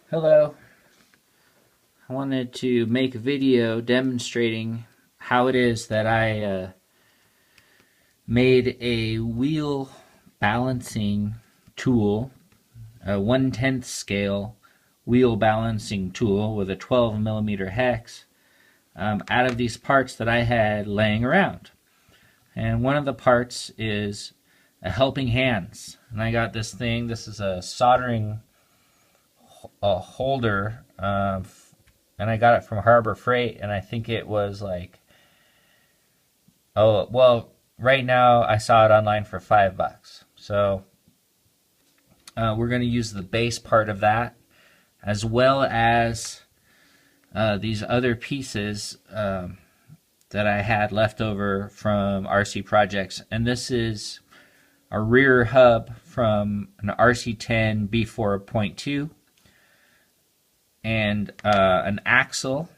Hello. I wanted to make a video demonstrating how it is that I made a wheel balancing tool, a 1/10 scale wheel balancing tool with a 12 millimeter hex out of these parts that I had laying around. And one of the parts is a helping hands. And I got this thing. This is a soldering holder, and I got it from Harbor Freight, and I think it was like, oh, well, right now I saw it online for $5. So we're going to use the base part of that, as well as these other pieces that I had left over from RC Projects. And this is a rear hub from an RC10 B4.2, and an axle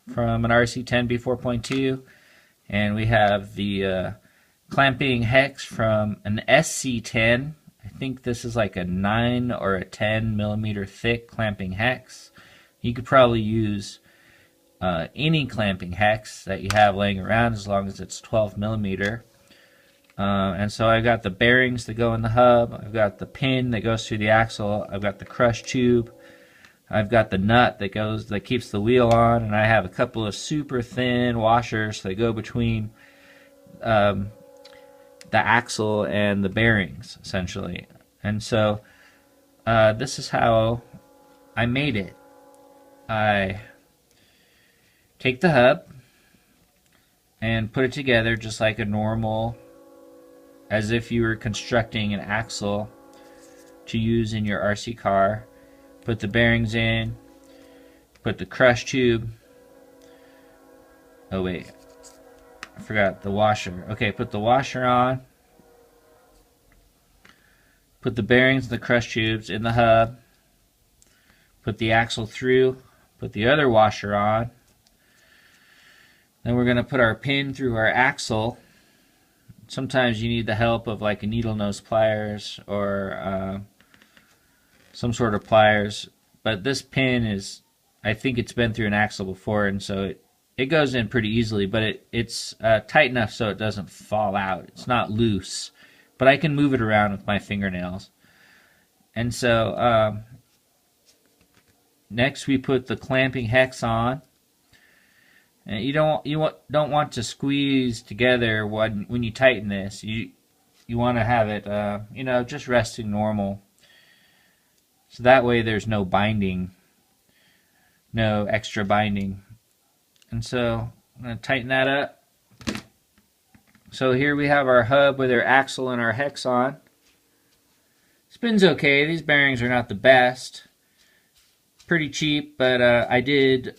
from an RC10 B4.2, and we have the clamping hex from an SC10. I think this is like a 9 or a 10 millimeter thick clamping hex. You could probably use any clamping hex that you have laying around as long as it's 12 millimeter. And so I've got the bearings that go in the hub, I've got the pin that goes through the axle, I've got the crush tube, I've got the nut that keeps the wheel on, and I have a couple of super thin washers that go between the axle and the bearings, essentially. And so this is how I made it. I take the hub and put it together just like a normal, as if you were constructing an axle to use in your RC car. Put the bearings in, put the crush tube, oh wait, I forgot the washer. Okay, put the washer on, put the bearings and the crush tubes in the hub, put the axle through, put the other washer on, then we're going to put our pin through our axle. Sometimes you need the help of like a needle nose pliers or some sort of pliers, but this pin is, I think it's been through an axle before, and so it goes in pretty easily, but it's tight enough so it doesn't fall out. It's not loose, but I can move it around with my fingernails. And so next we put the clamping hex on, and you don't want to squeeze together when you tighten this. You want to have it just resting normal. So that way there's no binding, no extra binding. And so I'm going to tighten that up. So here we have our hub with our axle and our hex on. Spins okay. These bearings are not the best. Pretty cheap, but I did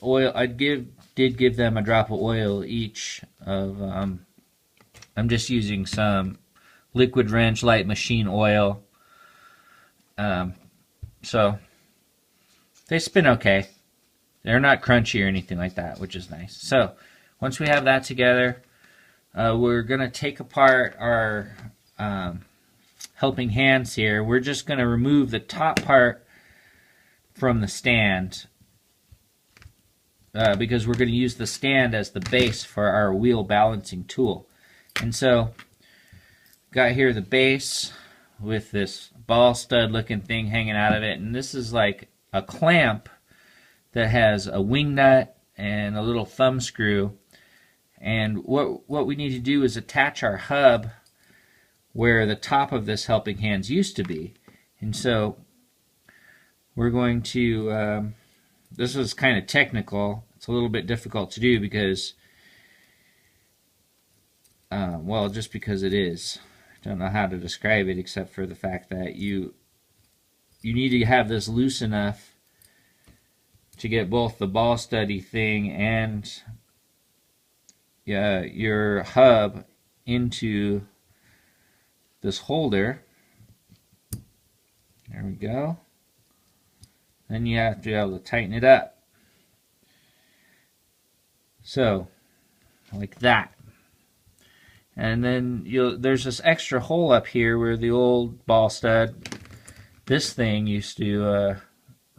give them a drop of oil each. I'm just using some Liquid Wrench Light Machine oil. So they spin okay. They're not crunchy or anything like that, which is nice. So once we have that together, we're going to take apart our helping hands here. We're just going to remove the top part from the stand because we're going to use the stand as the base for our wheel balancing tool. And so got here the base with this ball stud looking thing hanging out of it, and this is like a clamp that has a wing nut and a little thumb screw. And what we need to do is attach our hub where the top of this helping hands used to be. And so we're going to this is kind of technical. It's a little bit difficult to do because well, just because it is. I don't know how to describe it except for the fact that you need to have this loose enough to get both the ball studdy thing and your hub into this holder. There we go. Then you have to be able to tighten it up. So, like that. And then there's this extra hole up here where the old ball stud, this thing used to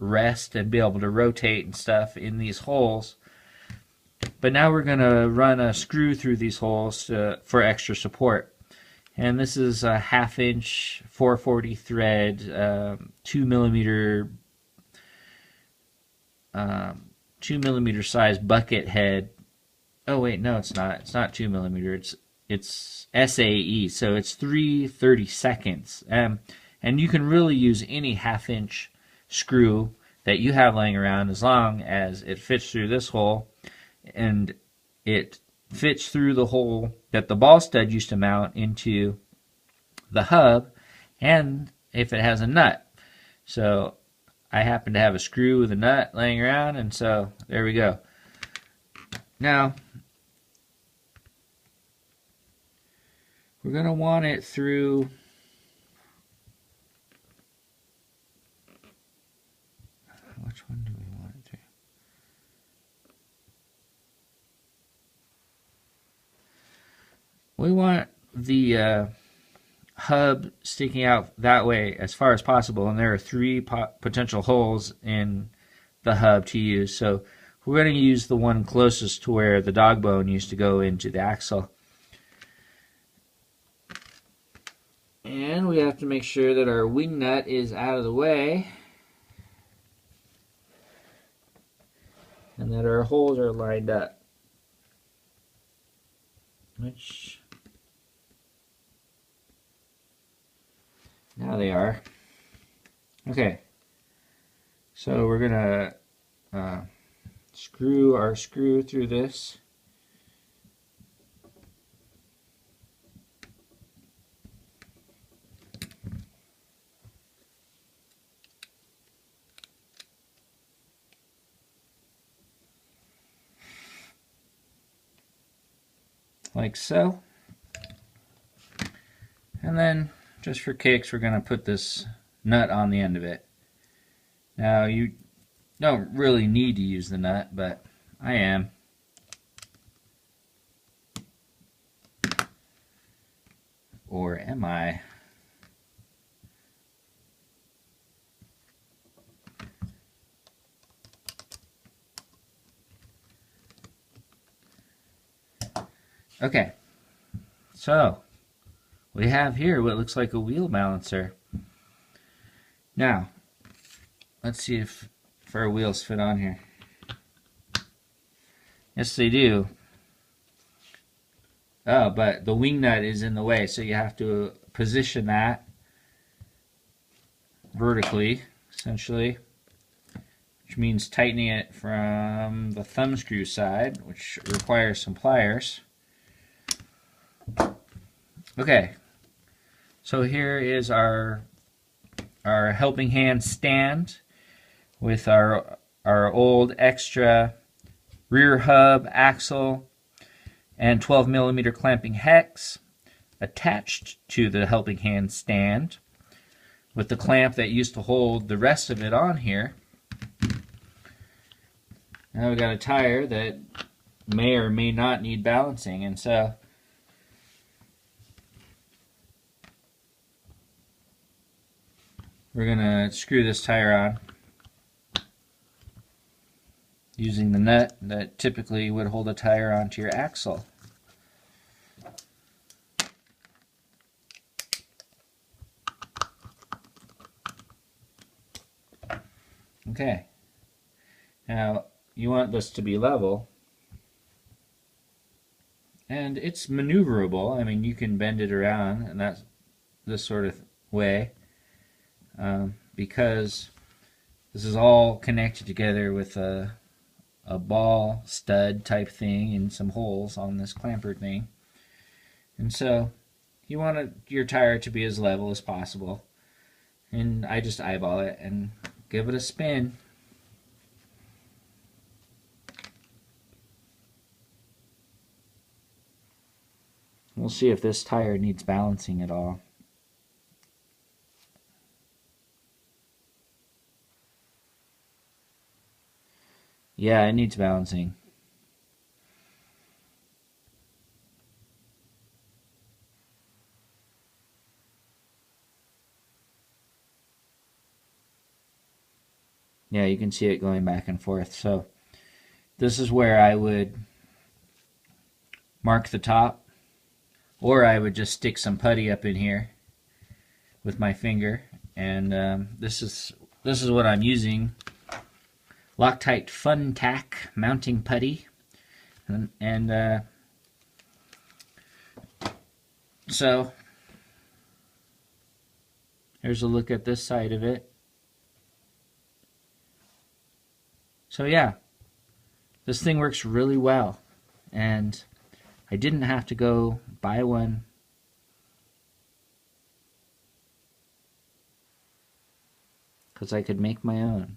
rest and be able to rotate and stuff in these holes. But now we're going to run a screw through these holes for extra support. And this is a 1/2 inch 440 thread, 2mm 2mm size bucket head. Oh wait, no, it's not. It's not 2mm. It's SAE, so it's 3/32. And you can really use any 1/2 inch screw that you have laying around as long as it fits through this hole and it fits through the hole that the ball stud used to mount into the hub, and if it has a nut. So I happen to have a screw with a nut laying around, and so there we go. Now we're going to want it through which one do we want it through? We want the hub sticking out that way as far as possible, and there are 3 potential holes in the hub to use. So we're going to use the one closest to where the dog bone used to go into the axle. And we have to make sure that our wing nut is out of the way and that our holes are lined up. Which now they are. Okay, so we're gonna screw our screw through this. Like so. And then, just for kicks, we're going to put this nut on the end of it. Now, you don't really need to use the nut, but I am. Or am I? Okay, so we have here what looks like a wheel balancer. Now, let's see if our wheels fit on here. Yes, they do. Oh, but the wing nut is in the way, so you have to position that vertically, essentially, which means tightening it from the thumb screw side, which requires some pliers. Okay, so here is our helping hand stand with our old extra rear hub, axle, and 12mm clamping hex attached to the helping hand stand with the clamp that used to hold the rest of it on here. Now we've got a tire that may or may not need balancing, and so we're going to screw this tire on using the nut that typically would hold a tire onto your axle. Okay, now you want this to be level, and it's maneuverable. I mean, you can bend it around, and that's this sort of way. Because this is all connected together with a ball stud type thing and some holes on this clamper thing. And so you want your tire to be as level as possible. And I just eyeball it and give it a spin. We'll see if this tire needs balancing at all. Yeah, it needs balancing. Yeah, you can see it going back and forth. So this is where I would mark the top, or I would just stick some putty up in here with my finger. And this is what I'm using: Loctite Fun Tack mounting putty. And so here's a look at this side of it. So yeah, this thing works really well, and I didn't have to go buy one. Because I could make my own.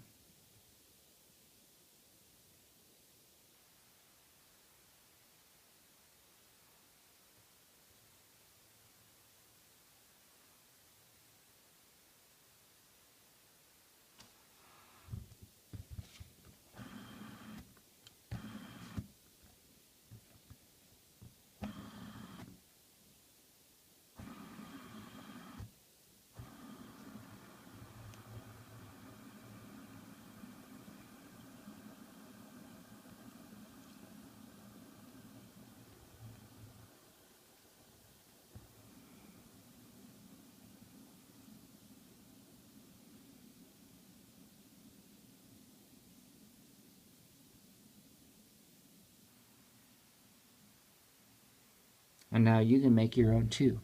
And now you can make your own too.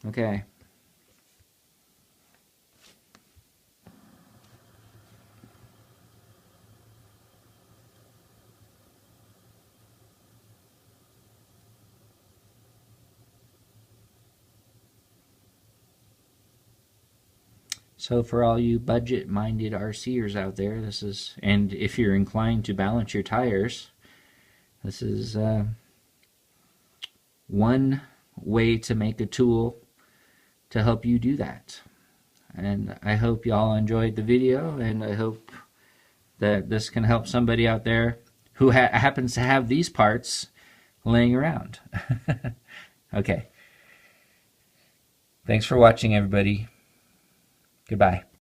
Okay. So for all you budget-minded RCers out there, this is, and if you're inclined to balance your tires, this is one way to make a tool to help you do that. And I hope y'all enjoyed the video, and I hope that this can help somebody out there who happens to have these parts laying around. Okay. Thanks for watching, everybody. Goodbye.